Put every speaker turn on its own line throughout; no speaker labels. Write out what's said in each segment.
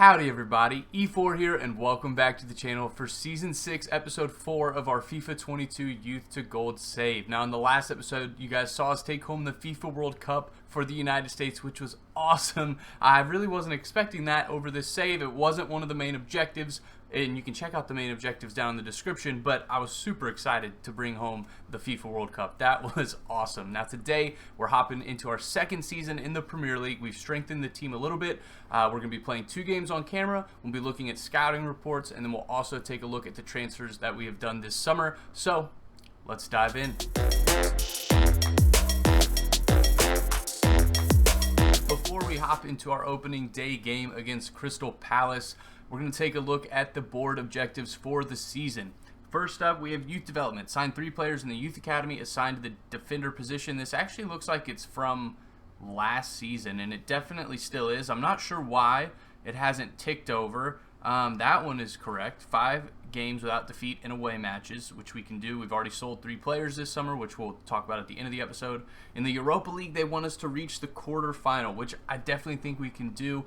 Howdy everybody, Efour here and welcome back to the channel for Season 6, Episode 4 of our FIFA 22 Youth to Gold save. Now in the last episode, you guys saw us take home the FIFA World Cup for the United States, which was awesome. I really wasn't expecting that over this save. It wasn't one of the main objectives, and you can check out the main objectives down in the description, but I was super excited to bring home the FIFA World Cup. That was awesome. Now today, we're hopping into our second season in the Premier League. We've strengthened the team a little bit. We're going to be playing 2 games on camera. We'll be looking at scouting reports, and then we'll also take a look at the transfers that we have done this summer. So, let's dive in. Before we hop into our opening day game against Crystal Palace, we're going to take a look at the board objectives for the season. First up, we have youth development. Signed 3 players in the youth academy assigned to the defender position. This actually looks like it's from last season, and it definitely still is. I'm not sure why it hasn't ticked over. That one is correct. 5 games without defeat in away matches, which we can do. We've already sold 3 players this summer, which we'll talk about at the end of the episode. In the Europa League, they want us to reach the quarterfinal, which I definitely think we can do.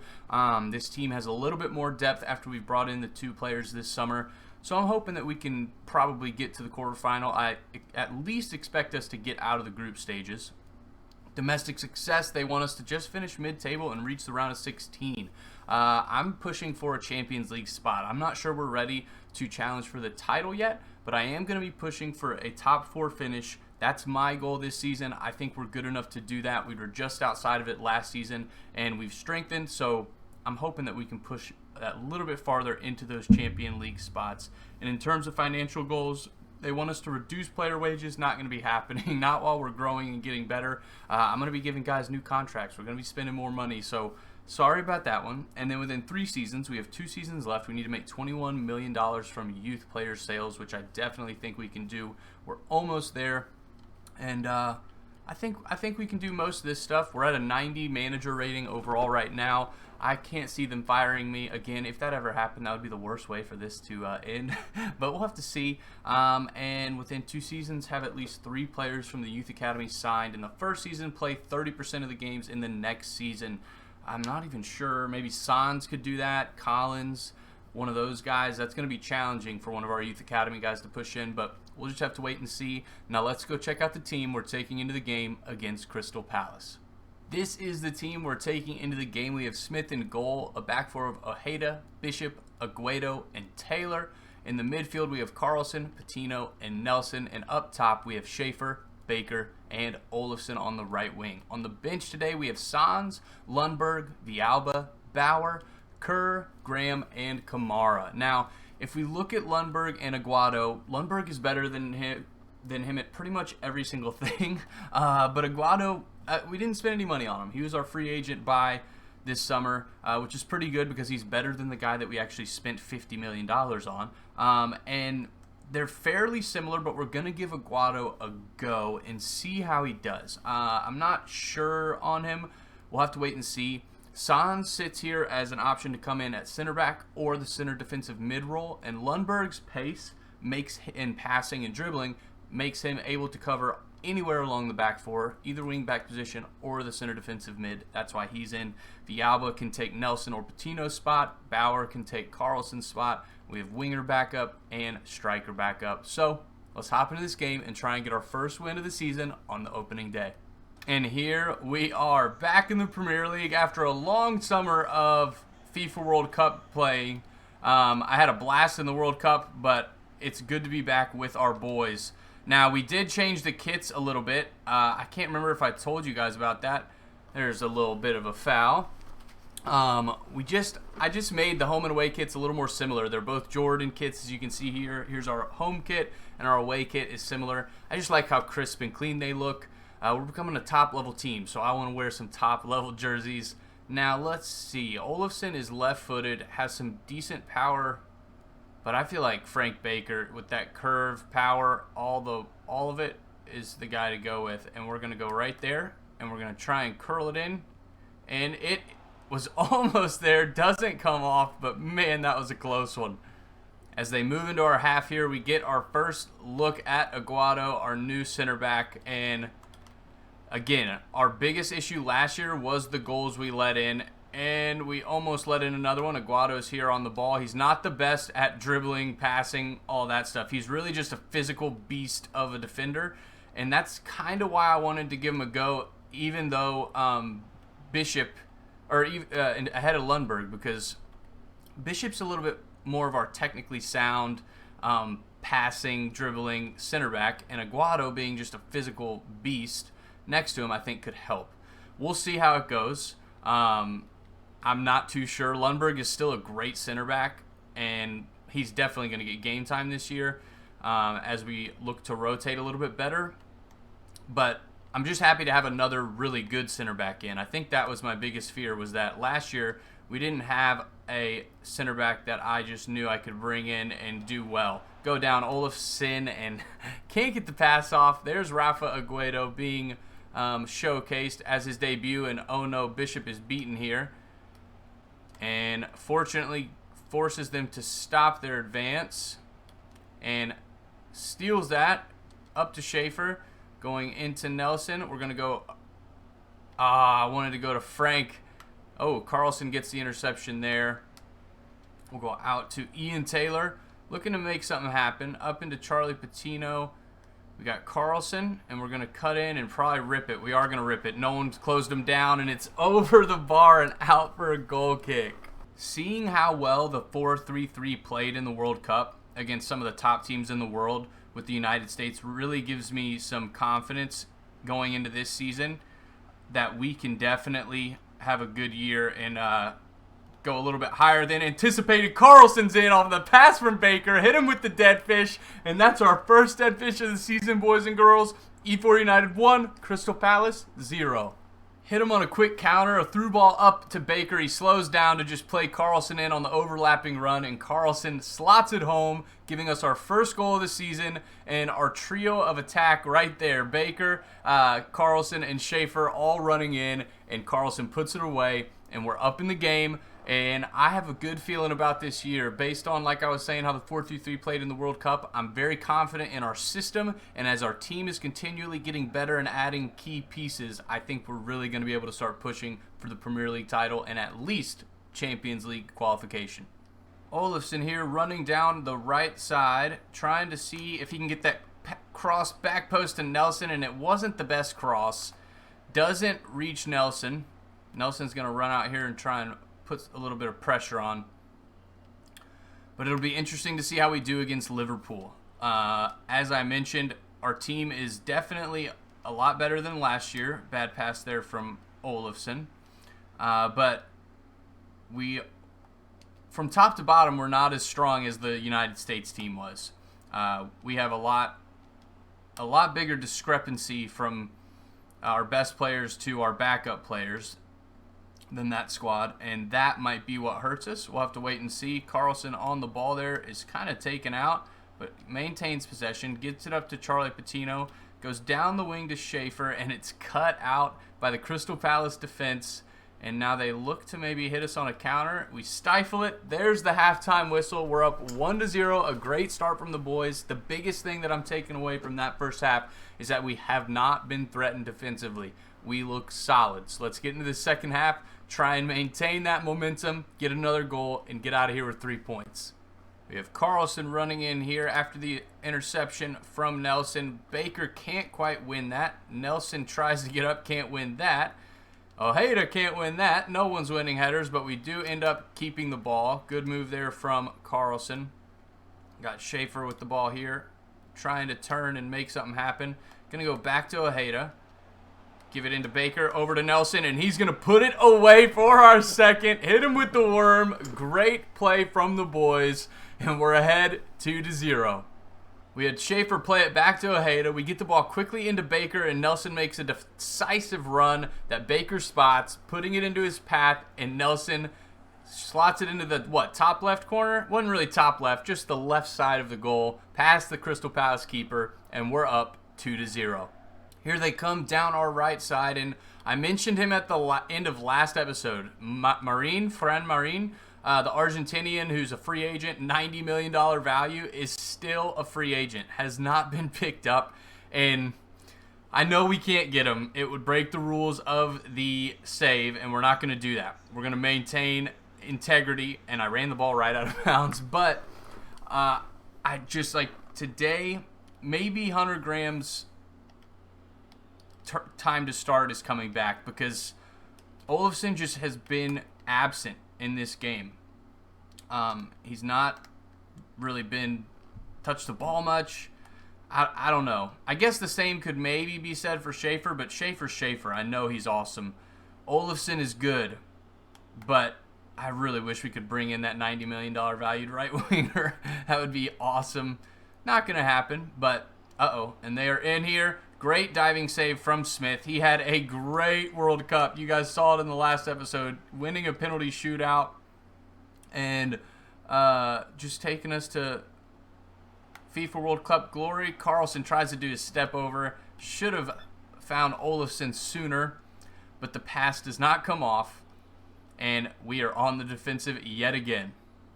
This team has a little bit more depth after we've brought in the 2 players this summer. So I'm hoping that we can probably get to the quarterfinal. I at least expect us to get out of the group stages. Domestic success, they want us to just finish mid-table and reach the round of 16. I'm pushing for a Champions League spot. I'm not sure we're ready to challenge for the title yet, but I am going to be pushing for a top 4 finish. That's my goal this season. I think we're good enough to do that. We were just outside of it last season, and we've strengthened, so I'm hoping that we can push a little bit farther into those Champions League spots. And in terms of financial goals, they want us to reduce player wages. Not going to be happening. Not while we're growing and getting better. I'm going to be giving guys new contracts. We're going to be spending more money. So sorry about that one. And then within 3 seasons, we have 2 seasons left. We need to make $21 million from youth player sales, which I definitely think we can do. We're almost there. And I think we can do most of this stuff. We're at a 90 manager rating overall right now. I can't see them firing me again. If that ever happened, that would be the worst way for this to end. But we'll have to see. And within 2 seasons, have at least 3 players from the youth academy signed in the first season. Play 30% of the games in the next season. I'm not even sure. Maybe Sans could do that. Collins, one of those guys. That's going to be challenging for one of our youth academy guys to push in. But we'll just have to wait and see. Now let's go check out the team we're taking into the game against Crystal Palace. This is the team we're taking into the game. We have Smith in goal, a back 4 of Ojeda, Bishop, Aguedo, and Taylor. In the midfield, we have Carlson, Patino, and Nelson. And up top, we have Schaefer, Baker, and Olafson on the right wing. On the bench today, we have Sans, Lundberg, Villalba, Bauer, Kerr, Graham, and Kamara. Now, if we look at Lundberg and Aguado, Lundberg is better than him at pretty much every single thing. But Aguado, we didn't spend any money on him. He was our free agent buy this summer, which is pretty good because he's better than the guy that we actually spent $50 million on. And they're fairly similar, but we're going to give Aguado a go and see how he does. I'm not sure on him. We'll have to wait and see. Sans sits here as an option to come in at center back or the center defensive mid role, and Lundberg's pace in passing and dribbling makes him able to cover anywhere along the back 4, either wing back position or the center defensive mid. That's why he's in. Villalba can take Nelson or Patino's spot. Bauer can take Carlson's spot. We have winger backup and striker backup. So let's hop into this game and try and get our first win of the season on the opening day. And here we are back in the Premier League after a long summer of FIFA World Cup playing. I had a blast in the World Cup, but it's good to be back with our boys. Now, we did change the kits a little bit. I can't remember if I told you guys about that. There's a little bit of a foul. I just made the home and away kits a little more similar. They're both Jordan kits, as you can see here. Here's our home kit, and our away kit is similar. I just like how crisp and clean they look. We're becoming a top-level team, so I want to wear some top-level jerseys. Now, let's see. Olafson is left-footed, has some decent power, but I feel like Frank Baker, with that curve, power, all of it, is the guy to go with. And we're going to go right there, and we're going to try and curl it in. And it was almost there. Doesn't come off, but man, that was a close one. As they move into our half here, we get our first look at Aguado, our new center back. And again, our biggest issue last year was the goals we let in. And we almost let in another one. Aguado's here on the ball. He's not the best at dribbling, passing, all that stuff. He's really just a physical beast of a defender. And that's kind of why I wanted to give him a go, even though Bishop, or ahead of Lundberg, because Bishop's a little bit more of our technically sound, passing, dribbling center back, and Aguado being just a physical beast next to him, I think could help. We'll see how it goes. I'm not too sure. Lundberg is still a great center back, and he's definitely going to get game time this year as we look to rotate a little bit better. But I'm just happy to have another really good center back in. I think that was my biggest fear, was that last year we didn't have a center back that I just knew I could bring in and do well. Go down Olafsson and can't get the pass off. There's Rafa Aguado being showcased as his debut, and oh no, Bishop is beaten here. And fortunately forces them to stop their advance and steals that up to Schaefer. Going into Nelson. We're going to go... I wanted to go to Frank. Oh, Carlson gets the interception there. We'll go out to Ian Taylor. Looking to make something happen. Up into Charlie Patino. We got Carlson, and we're going to cut in and probably rip it. We are going to rip it. No one's closed him down, and it's over the bar and out for a goal kick. Seeing how well the 4-3-3 played in the World Cup against some of the top teams in the world with the United States really gives me some confidence going into this season that we can definitely have a good year and go a little bit higher than anticipated. Carlson's in off the pass from Baker, hit him with the dead fish, and that's our first dead fish of the season, boys and girls. Efour United 1, Crystal Palace 0. Hit him on a quick counter, a through ball up to Baker. He slows down to just play Carlson in on the overlapping run, and Carlson slots it home, giving us our first goal of the season and our trio of attack right there. Baker, Carlson, and Schaefer all running in, and Carlson puts it away, and we're up in the game. And I have a good feeling about this year based on, like I was saying, how the 4-3-3 played in the World Cup. I'm very confident in our system, and as our team is continually getting better and adding key pieces, I think we're really going to be able to start pushing for the Premier League title and at least Champions League qualification. Olafsson here running down the right side, trying to see if he can get that cross back post to Nelson, and it wasn't the best cross. Doesn't reach Nelson. Nelson's going to run out here and try and puts a little bit of pressure on. But it'll be interesting to see how we do against Liverpool. As I mentioned, our team is definitely a lot better than last year. Bad pass there from Olafsson. But we, from top to bottom, we're not as strong as the United States team was. We have a lot bigger discrepancy from our best players to our backup players than that squad, and that might be what hurts us. We'll have to wait and see. Carlson on the ball there is kind of taken out, but maintains possession, gets it up to Charlie Patino, goes down the wing to Schaefer, and it's cut out by the Crystal Palace defense, and now they look to maybe hit us on a counter. We stifle it. There's the halftime whistle. We're up 1-0, a great start from the boys. The biggest thing that I'm taking away from that first half is that we have not been threatened defensively. We look solid. So let's get into the second half, try and maintain that momentum, get another goal, and get out of here with 3 points. We have Carlson running in here after the interception from Nelson. Baker can't quite win that. Nelson tries to get up, can't win that. Ojeda can't win that. No one's winning headers, but we do end up keeping the ball. Good move there from Carlson. Got Schaefer with the ball here, trying to turn and make something happen. Going to go back to Ojeda. Give it into Baker, over to Nelson, and he's going to put it away for our second. Hit him with the worm. Great play from the boys, and we're ahead 2-0. We had Schaefer play it back to Ojeda. We get the ball quickly into Baker, and Nelson makes a decisive run that Baker spots, putting it into his path, and Nelson slots it into the, top left corner? Wasn't really top left, just the left side of the goal, past the Crystal Palace keeper, and we're up 2-0. Here they come down our right side, and I mentioned him at the end of last episode. Fran Marin, the Argentinian who's a free agent, $90 million value, is still a free agent, has not been picked up. And I know we can't get him. It would break the rules of the save, and we're not going to do that. We're going to maintain integrity, and I ran the ball right out of bounds. But I just, like, today, maybe Hunter Graham's time to start is coming back because Olofsson just has been absent in this game. He's not really been touched the ball much. I don't know. I guess the same could maybe be said for Schaefer, but Schaefer's Schaefer. I know he's awesome. Olofsson is good, but I really wish we could bring in that $90 million valued right winger. That would be awesome. Not going to happen, but uh-oh. And they are in here. Great diving save from Smith. He had a great World Cup. You guys saw it in the last episode, winning a penalty shootout and just taking us to FIFA World Cup glory. Carlson tries to do his step over. Should have found Olofsson sooner, but the pass does not come off, and we are on the defensive yet again.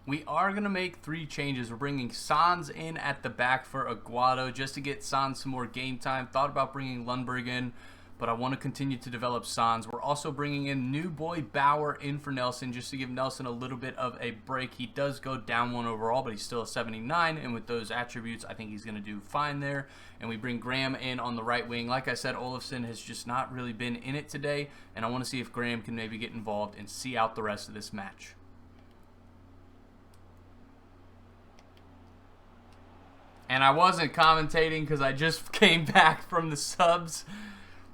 We are going to make 3 changes. We're bringing Sans in at the back for Aguado just to get Sans some more game time. Thought about bringing Lundberg in, but I want to continue to develop Sans. We're also bringing in new boy Bauer in for Nelson just to give Nelson a little bit of a break. He does go down 1 overall, but he's still a 79, and with those attributes, I think he's going to do fine there. And we bring Graham in on the right wing. Like I said, Olofsson has just not really been in it today, and I want to see if Graham can maybe get involved and see out the rest of this match. And I wasn't commentating because I just came back from the subs.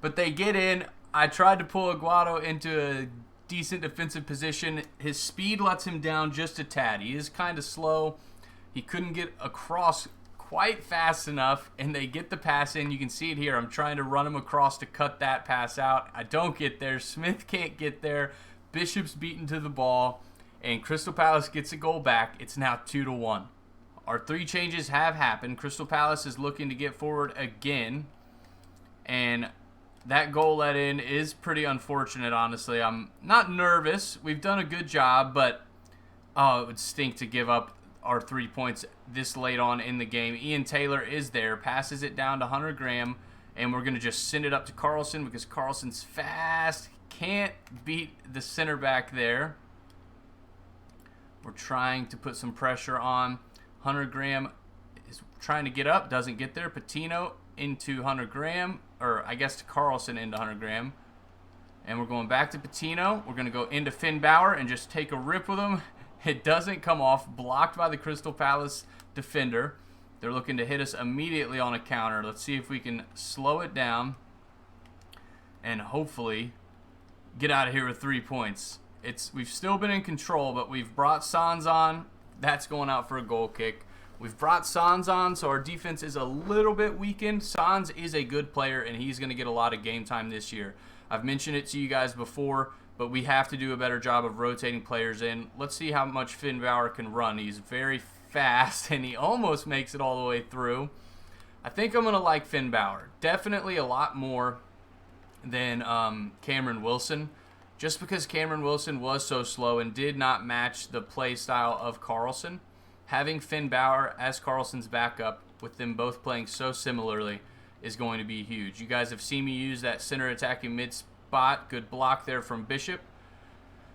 But they get in. I tried to pull Aguado into a decent defensive position. His speed lets him down just a tad. He is kind of slow. He couldn't get across quite fast enough. And they get the pass in. You can see it here. I'm trying to run him across to cut that pass out. I don't get there. Smith can't get there. Bishop's beaten to the ball. And Crystal Palace gets a goal back. It's now 2-1. Our 3 changes have happened. Crystal Palace is looking to get forward again. And that goal let in is pretty unfortunate, honestly. I'm not nervous. We've done a good job, but it would stink to give up our 3 points this late on in the game. Ian Taylor is there, passes it down to Hunter Graham, and we're going to just send it up to Carlson because Carlson's fast. Can't beat the center back there. We're trying to put some pressure on. Hunter Graham is trying to get up, doesn't get there. Patino into Hunter Graham, or I guess to Carlson into Hunter Graham. And we're going back to Patino. We're going to go into Finn Bauer and just take a rip with him. It doesn't come off, blocked by the Crystal Palace defender. They're looking to hit us immediately on a counter. Let's see if we can slow it down and hopefully get out of here with 3 points. We've still been in control, but we've brought Sans on. That's going out for a goal kick. We've brought Sans on, so our defense is a little bit weakened. Sans is a good player, and he's going to get a lot of game time this year. I've mentioned it to you guys before, but we have to do a better job of rotating players in. Let's see how much Finn Bauer can run. He's very fast, and he almost makes it all the way through. I think I'm going to like Finn Bauer. Definitely a lot more than Cameron Wilson. Just because Cameron Wilson was so slow and did not match the play style of Carlson, having Finn Bauer as Carlson's backup with them both playing so similarly is going to be huge. You guys have seen me use that center attacking mid spot. Good block there from Bishop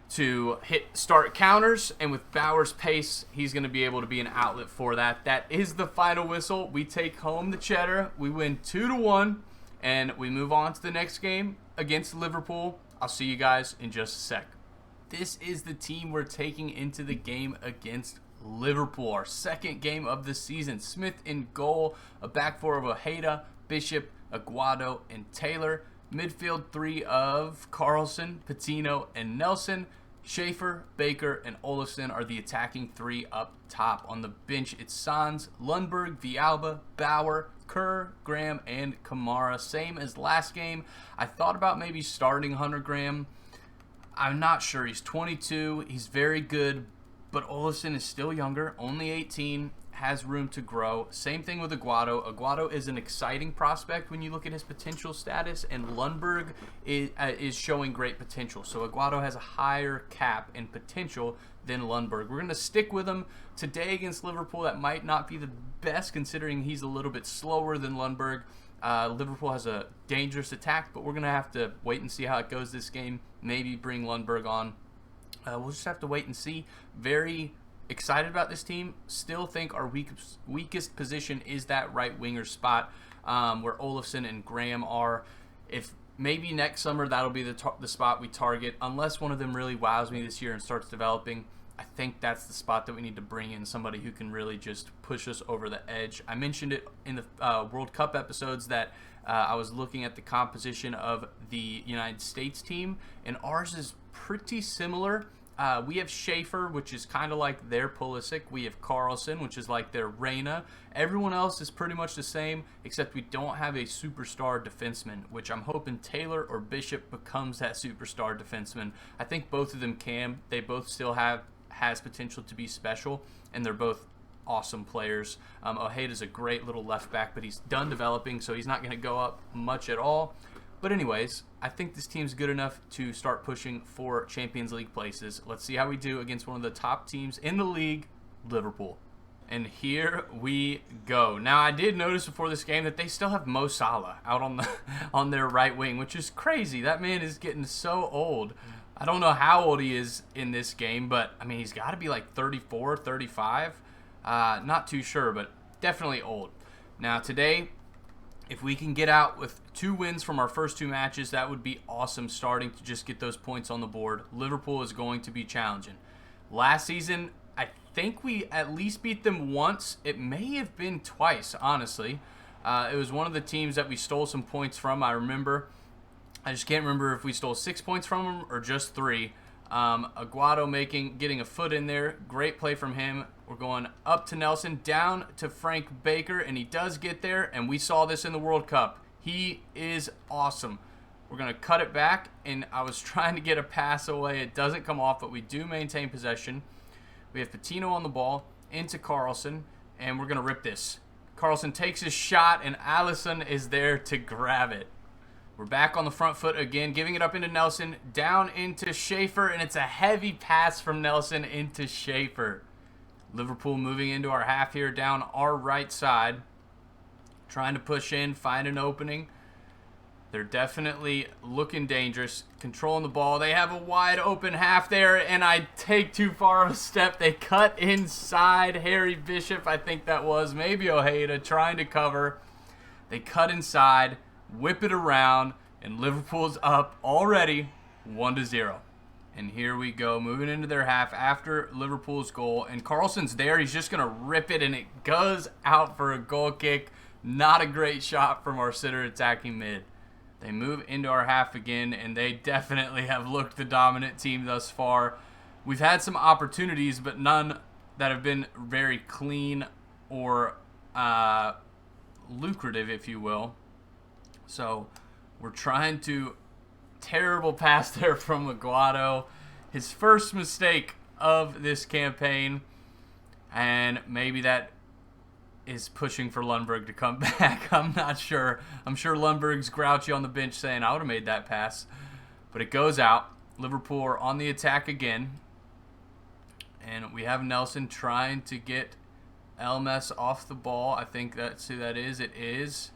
to start counters, and with Bauer's pace, he's going to be able to be an outlet for that. That is the final whistle. We take home the cheddar. We win 2-1, and we move on to the next game against Liverpool. I'll see you guys in just a sec. This is the team we're taking into the game against Liverpool, our second game of the season. Smith in goal, a back four of Ojeda, Bishop, Aguado, and Taylor. Midfield 3 of Carlson, Patino, and Nelson. Schaefer, Baker, and Olofsson are the attacking 3 up top. On the bench, it's Sans, Lundberg, Villalba, Bauer, Kerr, Graham, and Kamara. Same as last game. I thought about maybe starting Hunter Graham. I'm not sure. He's 22. He's very good, but Olofsson is still younger, only 18, has room to grow. Same thing with Aguado. Aguado is an exciting prospect when you look at his potential status, and Lundberg is showing great potential. So Aguado has a higher cap and potential than Lundberg. We're going to stick with him today against Liverpool. That might not be the best considering he's a little bit slower than Lundberg, Liverpool has a dangerous attack, but we're going to have to wait and see how it goes this game. Maybe bring Lundberg on. We'll just have to wait and see. Very excited about this team. Still think our weakest position is that right winger spot, where Olafsson and Graham are. If maybe next summer that'll be the spot we target, unless one of them really wows me this year and starts developing. I think that's the spot that we need to bring in somebody who can really just push us over the edge. I mentioned it in the World Cup episodes that I was looking at the composition of the United States team, and ours is pretty similar. We have Schaefer, which is kind of like their Pulisic. We have Carlson, which is like their Reina. Everyone else is pretty much the same, except we don't have a superstar defenseman, which I'm hoping Taylor or Bishop becomes that superstar defenseman. I think both of them can. They both still has potential to be special, and they're both awesome players. Ojeda's a great little left back, but he's done developing, so he's not going to go up much at all. But anyways, I think this team's good enough to start pushing for Champions League places. Let's see how we do against one of the top teams in the league, Liverpool. And here we go. Now, I did notice before this game that they still have Mo Salah out on their right wing, which is crazy. That man is getting so old. I don't know how old he is in this game, but, I mean, he's got to be like 34, 35. Not too sure, but definitely old. Now, today, if we can get out with 2 wins from our first 2 matches, that would be awesome, starting to just get those points on the board. Liverpool is going to be challenging. Last season, I think we at least beat them once. It may have been twice, honestly. It was one of the teams that we stole some points from, I remember. I just can't remember if we stole 6 points from him or just 3. Aguado getting a foot in there. Great play from him. We're going up to Nelson, down to Frank Baker, and he does get there, and we saw this in the World Cup. He is awesome. We're going to cut it back, and I was trying to get a pass away. It doesn't come off, but we do maintain possession. We have Patino on the ball, into Carlson, and we're going to rip this. Carlson takes his shot, and Alisson is there to grab it. We're back on the front foot again, giving it up into Nelson, down into Schaefer, and it's a heavy pass from Nelson into Schaefer. Liverpool moving into our half here, down our right side, trying to push in, find an opening. They're definitely looking dangerous, controlling the ball. They have a wide open half there, and I take too far of a step. They cut inside. Harry Bishop, I think that was, maybe Ojeda, trying to cover. They cut inside, whip it around, and Liverpool's up already 1-0. And here we go, moving into their half after Liverpool's goal. And Carlson's there. He's just going to rip it, and it goes out for a goal kick. Not a great shot from our center attacking mid. They move into our half again, and they definitely have looked the dominant team thus far. We've had some opportunities, but none that have been very clean or lucrative, if you will. So we're trying to... Terrible pass there from Aguado. His first mistake of this campaign. And maybe that is pushing for Lundberg to come back. I'm not sure. I'm sure Lundberg's grouchy on the bench saying, I would have made that pass. But it goes out. Liverpool are on the attack again. And we have Nelson trying to get Elmes off the ball. I think that's who that is. It is.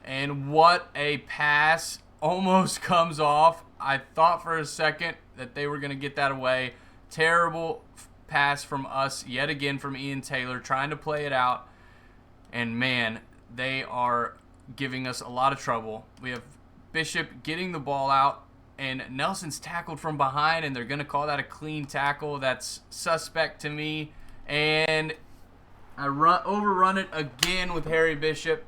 And what a pass. Almost comes off. I thought for a second that they were going to get that away. Terrible pass from us yet again from Ian Taylor, trying to play it out. And man, they are giving us a lot of trouble. We have Bishop getting the ball out, and Nelson's tackled from behind, and they're going to call that a clean tackle. That's suspect to me. And I overrun it again with Harry Bishop.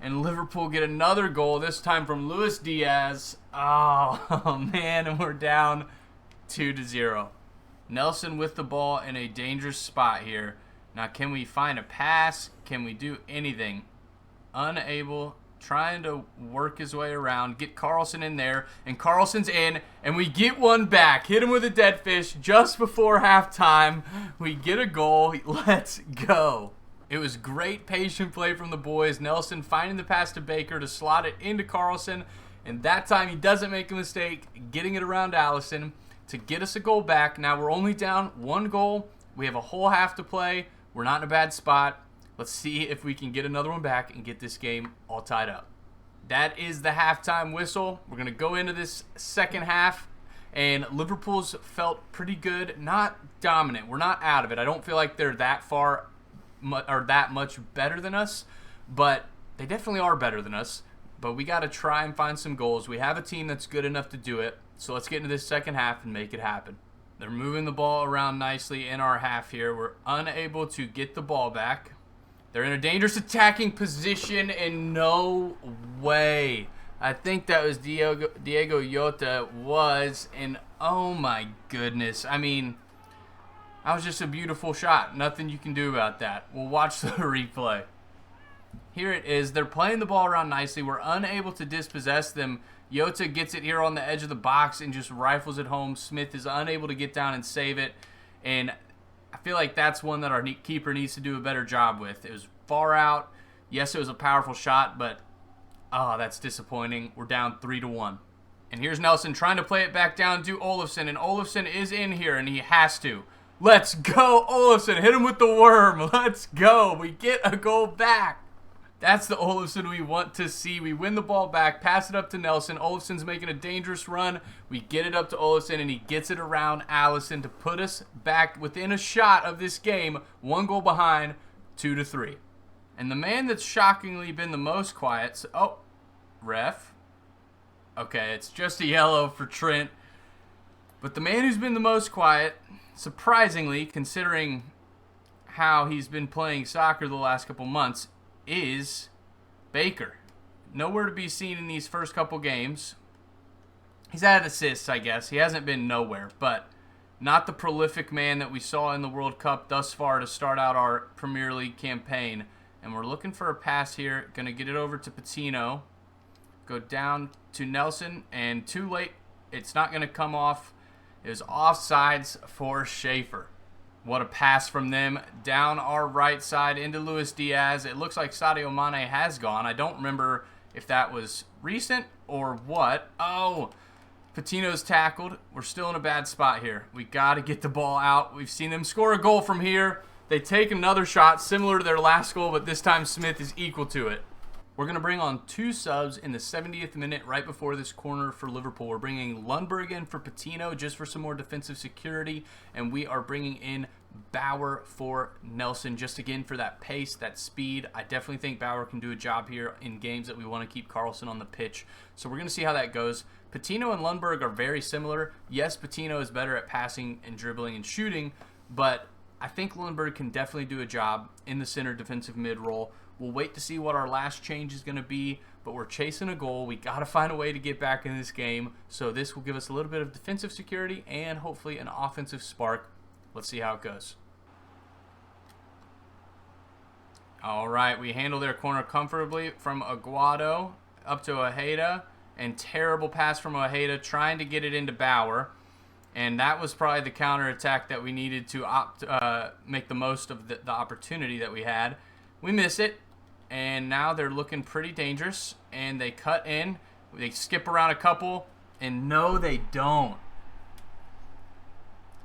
And Liverpool get another goal, this time from Luis Diaz. Oh, man, and we're down 2-0. Nelson with the ball in a dangerous spot here. Now, can we find a pass? Can we do anything? Unable, trying to work his way around, get Carlson in there, and Carlson's in, and we get one back. Hit him with a dead fish just before halftime. We get a goal. Let's go. It was great patient play from the boys. Nelson finding the pass to Baker to slot it into Carlson. And that time he doesn't make a mistake, getting it around Alisson to get us a goal back. Now we're only down 1 goal. We have a whole half to play. We're not in a bad spot. Let's see if we can get another one back and get this game all tied up. That is the halftime whistle. We're going to go into this second half, and Liverpool's felt pretty good. Not dominant. We're not out of it. I don't feel like they're that far or that much better than us, but they definitely are better than us. But we got to try and find some goals. We have a team that's good enough to do it, so let's get into this second half and make it happen. They're moving the ball around nicely in our half here. We're unable to get the ball back. They're in a dangerous attacking position, and no way. I think that was Diego Jota was, and oh my goodness. I mean, that was just a beautiful shot. Nothing you can do about that. We'll watch the replay. Here it is. They're playing the ball around nicely. We're unable to dispossess them. Jota gets it here on the edge of the box and just rifles it home. Smith is unable to get down and save it, and I feel like that's one that our keeper needs to do a better job with. It was far out. Yes, it was a powerful shot, but that's disappointing. We're down 3-1. And here's Nelson trying to play it back down to Olofsson, and Olofsson is in here, and he has to. Let's go, Olofsson. Hit him with the worm. Let's go. We get a goal back. That's the Olofsson we want to see. We win the ball back, pass it up to Nelson. Olofsson's making a dangerous run. We get it up to Olofsson, and he gets it around Allison to put us back within a shot of this game. 1 goal behind, 2-3. And the man that's shockingly been the most quiet... ref. Okay, it's just a yellow for Trent. But the man who's been the most quiet, surprisingly, considering how he's been playing soccer the last couple months, is Baker. Nowhere to be seen in these first couple games. He's had assists, I guess. He hasn't been nowhere, but not the prolific man that we saw in the World Cup thus far to start out our Premier League campaign. And we're looking for a pass here. Going to get it over to Patino. Go down to Nelson, and too late. It's not going to come off. It was offsides for Schaefer. What a pass from them down our right side into Luis Diaz. It looks like Sadio Mane has gone. I don't remember if that was recent or what. Oh, Patino's tackled. We're still in a bad spot here. We got to get the ball out. We've seen them score a goal from here. They take another shot similar to their last goal, but this time Smith is equal to it. We're going to bring on 2 subs in the 70th minute right before this corner for Liverpool. We're bringing Lundberg in for Patino just for some more defensive security, and we are bringing in Bauer for Nelson just again for that pace, that speed. I definitely think Bauer can do a job here in games that we want to keep Carlson on the pitch. So we're going to see how that goes. Patino and Lundberg are very similar. Yes, Patino is better at passing and dribbling and shooting, but I think Lundberg can definitely do a job in the center defensive mid role. We'll wait to see what our last change is going to be, but we're chasing a goal. We got to find a way to get back in this game, so this will give us a little bit of defensive security and hopefully an offensive spark. Let's see how it goes. All right, we handle their corner comfortably from Aguado up to Ojeda, and terrible pass from Ojeda trying to get it into Bauer. And that was probably the counterattack that we needed to make the most of the opportunity that we had. We miss it, and now they're looking pretty dangerous, and they cut in. They skip around a couple, and no, they don't.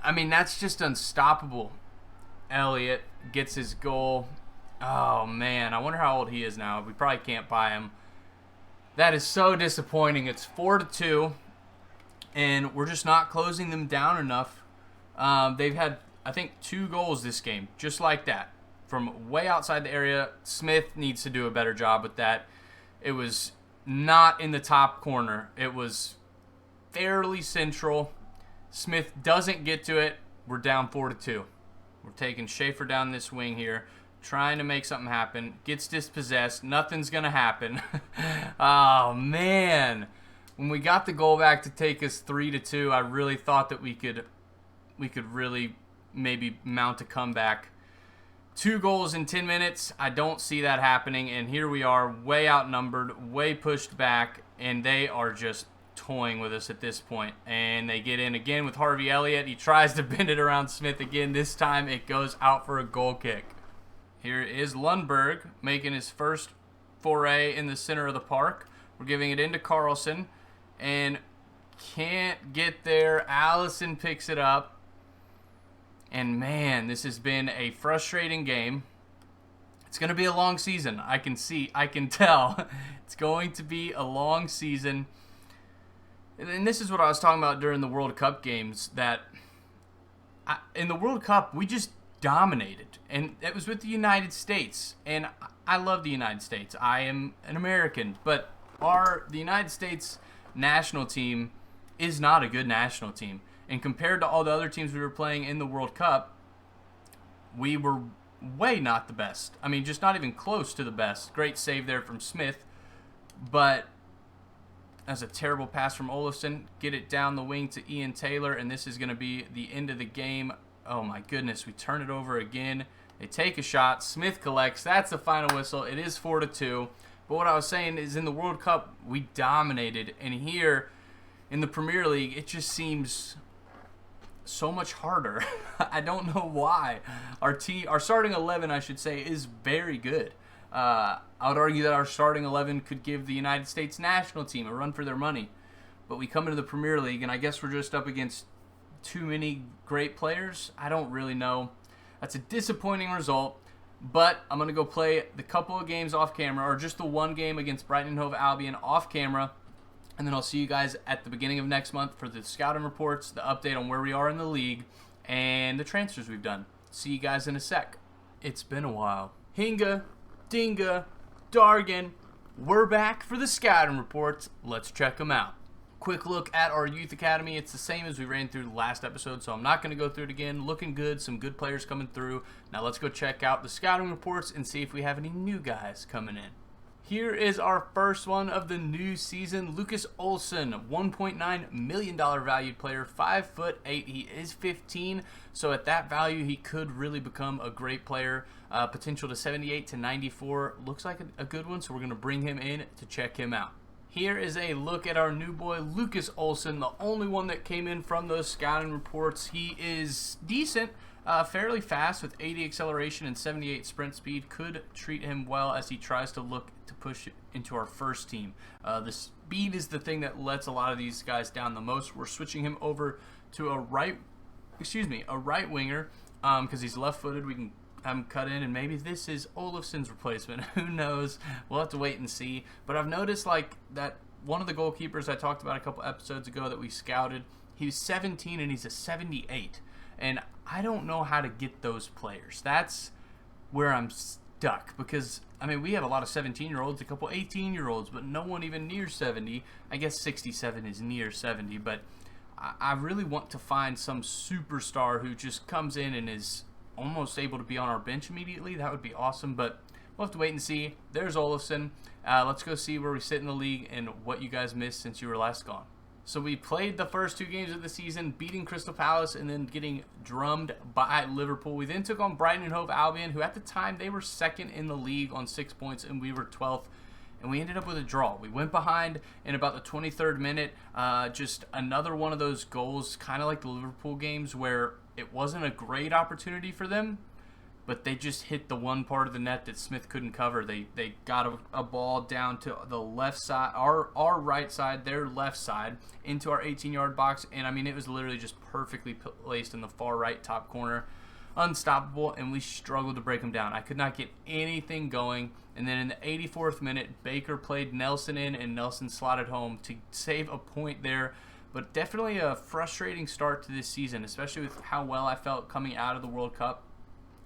I mean, that's just unstoppable. Elliott gets his goal. Oh, man, I wonder how old he is now. We probably can't buy him. That is so disappointing. It's 4-2. And we're just not closing them down enough. They've had, I think, 2 goals this game, just like that. From way outside the area. Smith needs to do a better job with that. It was not in the top corner. It was fairly central. Smith doesn't get to it. We're down 4-2. We're taking Schaefer down this wing here, trying to make something happen. Gets dispossessed. Nothing's going to happen. Oh, man. When we got the goal back to take us 3-2, I really thought that we could really maybe mount a comeback. 2 goals in 10 minutes, I don't see that happening, and here we are, way outnumbered, way pushed back, and they are just toying with us at this point. And they get in again with Harvey Elliott. He tries to bend it around Smith again. This time it goes out for a goal kick. Here is Lundberg making his first foray in the center of the park. We're giving it into Carlson. And can't get there. Allison picks it up. And man, this has been a frustrating game. It's going to be a long season. I can tell. It's going to be a long season. And this is what I was talking about during the World Cup games, that in the World Cup, we just dominated. And it was with the United States. And I love the United States. I am an American. But the United States national team is not a good national team. And compared to all the other teams we were playing in the World Cup, we were way not the best. I mean, just not even close to the best. Great save there from Smith, but that's a terrible pass from Olofsson. Get it down the wing to Ian Taylor, and this is going to be the end of the game. Oh my goodness, we turn it over again. They take a shot. Smith collects. That's the final whistle. It is 4-2. But what I was saying is, in the World Cup, we dominated, and here in the Premier League, it just seems so much harder. I don't know why. Our starting 11, I should say, is very good. I would argue that our starting 11 could give the United States national team a run for their money. But we come into the Premier League, and I guess we're just up against too many great players. I don't really know. That's a disappointing result. But I'm going to go play the couple of games off camera, or just the one game against Brighton and Hove Albion off camera. And then I'll see you guys at the beginning of next month for the scouting reports, the update on where we are in the league, and the transfers we've done. See you guys in a sec. It's been a while. Hinga, Dinga, Dargan, we're back for the scouting reports. Let's check them out. Quick look at our youth academy. It's the same as we ran through the last episode, so I'm not going to go through it again. Looking good, some good players coming through. Now let's go check out the scouting reports and see if we have any new guys coming in. Here is our first one of the new season. Lucas Olsson, $1.9 million valued player, 5'8". He is 15, so at that value, he could really become a great player. Potential to 78 to 94. Looks like a good one, so we're going to bring him in to check him out. Here is a look at our new boy, Lucas Olsson, the only one that came in from those scouting reports. He is decent. Fairly fast with 80 acceleration and 78 sprint speed. Could treat him well as he tries to look to push it into our first team. The speed is the thing that lets a lot of these guys down the most. We're switching him over to a right winger because he's left-footed. We can have him cut in, and maybe this is Olofsson's replacement. Who knows? We'll have to wait and see. But I've noticed like that one of the goalkeepers I talked about a couple episodes ago that we scouted, he was 17 and he's a 78. And I don't know how to get those players. That's where I'm stuck because, I mean, we have a lot of 17-year-olds, a couple 18-year-olds, but no one even near 70. I guess 67 is near 70, but I really want to find some superstar who just comes in and is almost able to be on our bench immediately. That would be awesome, but we'll have to wait and see. There's Olofsson. Let's go see where we sit in the league and what you guys missed since you were last gone. So we played the first two games of the season, beating Crystal Palace and then getting drummed by Liverpool. We then took on Brighton and Hove Albion, who at the time, they were second in the league on 6 points, and we were 12th. And we ended up with a draw. We went behind in about the 23rd minute. Just another one of those goals, kind of like the Liverpool games, where it wasn't a great opportunity for them, but they just hit the one part of the net that Smith couldn't cover. They got a ball down to the left side, our right side, their left side, into our 18-yard box. And, I mean, it was literally just perfectly placed in the far right top corner. Unstoppable, and we struggled to break them down. I could not get anything going. And then in the 84th minute, Baker played Nelson in, and Nelson slotted home to save a point there. But definitely a frustrating start to this season, especially with how well I felt coming out of the World Cup.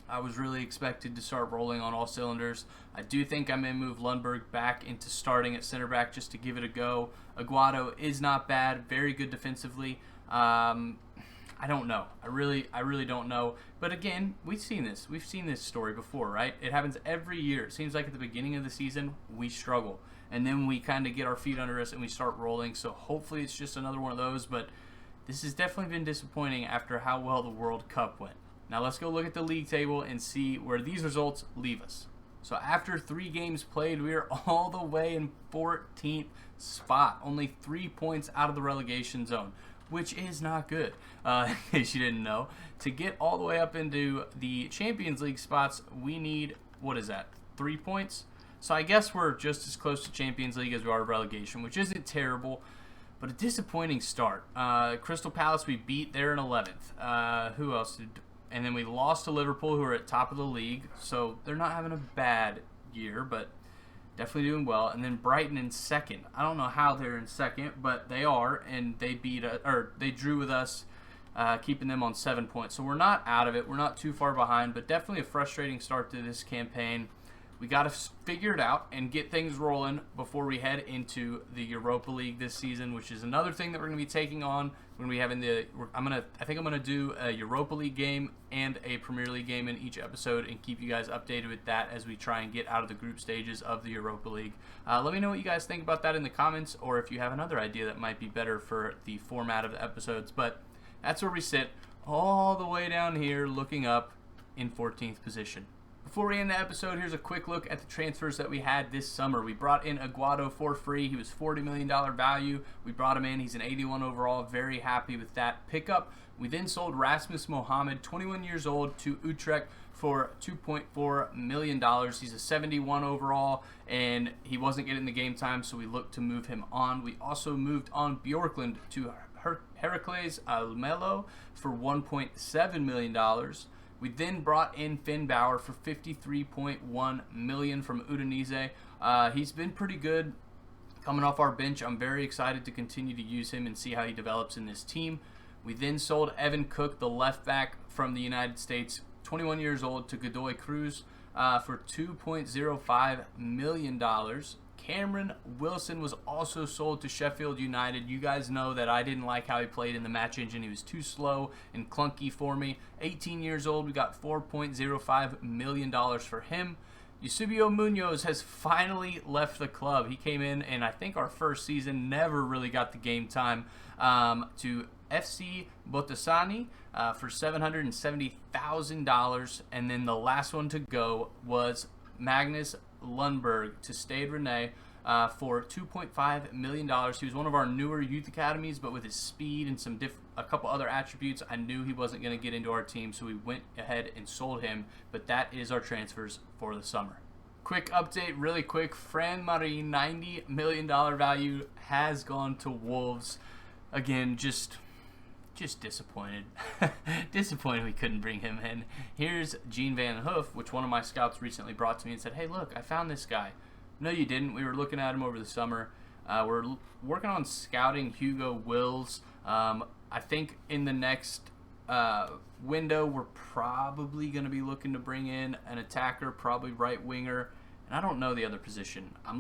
I was really expected to start rolling on all cylinders. I do think I may move Lundberg back into starting at center back just to give it a go. Aguado is not bad, very good defensively. I don't know. I really don't know. But again, we've seen this. We've seen this story before, right? It happens every year. It seems like at the beginning of the season, we struggle. And then we kind of get our feet under us and we start rolling. So hopefully it's just another one of those. But this has definitely been disappointing after how well the World Cup went. Now let's go look at the league table and see where these results leave us. So after 3 games played, we are all the way in 14th spot. Only 3 points out of the relegation zone, which is not good, in case you didn't know. To get all the way up into the Champions League spots, we need, 3 points? So I guess we're just as close to Champions League as we are to relegation, which isn't terrible, but a disappointing start. Crystal Palace we beat there in 11th. Who else did And then we lost to Liverpool, who are at top of the league. So they're not having a bad year, but definitely doing well. And then Brighton in second. I don't know how they're in second, but they are, and they they drew with us, keeping them on 7 points. So we're not out of it. We're not too far behind, but definitely a frustrating start to this campaign. We got to figure it out and get things rolling before we head into the Europa League this season, which is another thing that we're going to be taking on when we have I think I'm gonna do a Europa League game and a Premier League game in each episode and keep you guys updated with that as we try and get out of the group stages of the Europa League. Let me know what you guys think about that in the comments, or if you have another idea that might be better for the format of the episodes. But that's where we sit, all the way down here, looking up in 14th position. Before we end the episode, here's a quick look at the transfers that we had this summer. We brought in Aguado for free. He was $40 million value. We brought him in. He's an 81 overall. Very happy with that pickup. We then sold Rasmus Mohammed, 21 years old, to Utrecht for $2.4 million. He's a 71 overall, and he wasn't getting the game time, so we looked to move him on. We also moved on Bjorklund to Heracles Almelo for $1.7 million. We then brought in Finn Bauer for $53.1 million from Udinese. He's been pretty good coming off our bench. I'm very excited to continue to use him and see how he develops in this team. We then sold Evan Cook, the left back from the United States, 21 years old, to Godoy Cruz for $2.05 million. Cameron Wilson was also sold to Sheffield United. You guys know that I didn't like how he played in the match engine. He was too slow and clunky for me. 18 years old, we got $4.05 million for him. Eusebio Munoz has finally left the club. He came in, and I think our first season never really got the game time, to FC Botasani for $770,000. And then the last one to go was Magnus Lundberg to Stade Rennais for $2.5 million. He was one of our newer youth academies, but with his speed and a couple other attributes, I knew he wasn't going to get into our team, so we went ahead and sold him. But that is our transfers for the summer. Quick update, really quick. Fran Marie, $90 million value, has gone to Wolves. Again, just disappointed. Disappointed we couldn't bring him in. Here's Gene Van Hoof, which one of my scouts recently brought to me and said, hey, look, I found this guy. No, you didn't. We were looking at him over the summer. We're working on scouting Hugo Wills. I think in the next window, we're probably going to be looking to bring in an attacker, probably right winger. And I don't know the other position. I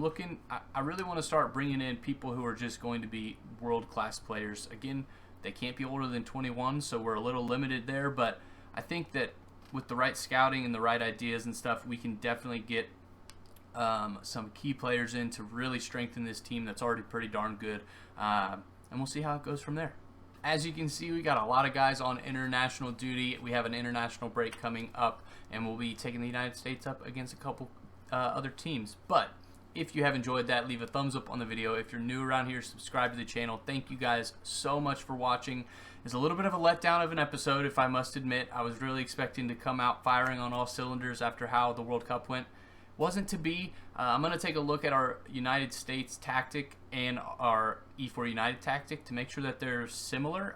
really want to start bringing in people who are just going to be world-class players. Again, they can't be older than 21, so we're a little limited there. But I think that with the right scouting and the right ideas and stuff, we can definitely get some key players in to really strengthen this team that's already pretty darn good. And we'll see how it goes from there. As you can see, we got a lot of guys on international duty. We have an international break coming up, and we'll be taking the United States up against a couple other teams. But if you have enjoyed that, leave a thumbs up on the video. If you're new around here, subscribe to the channel. Thank you guys so much for watching. It's a little bit of a letdown of an episode, if I must admit. I was really expecting to come out firing on all cylinders after how the World Cup went. Wasn't to be. I'm going to take a look at our United States tactic and our Efour United tactic to make sure that they're similar.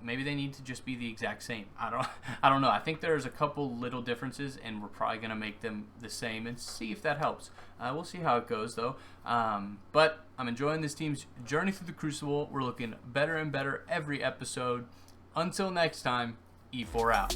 Maybe they need to just be the exact same. I don't know. I think there's a couple little differences, and we're probably going to make them the same and see if that helps. We'll see how it goes, though. But I'm enjoying this team's journey through the Crucible. We're looking better and better every episode. Until next time, Efour out.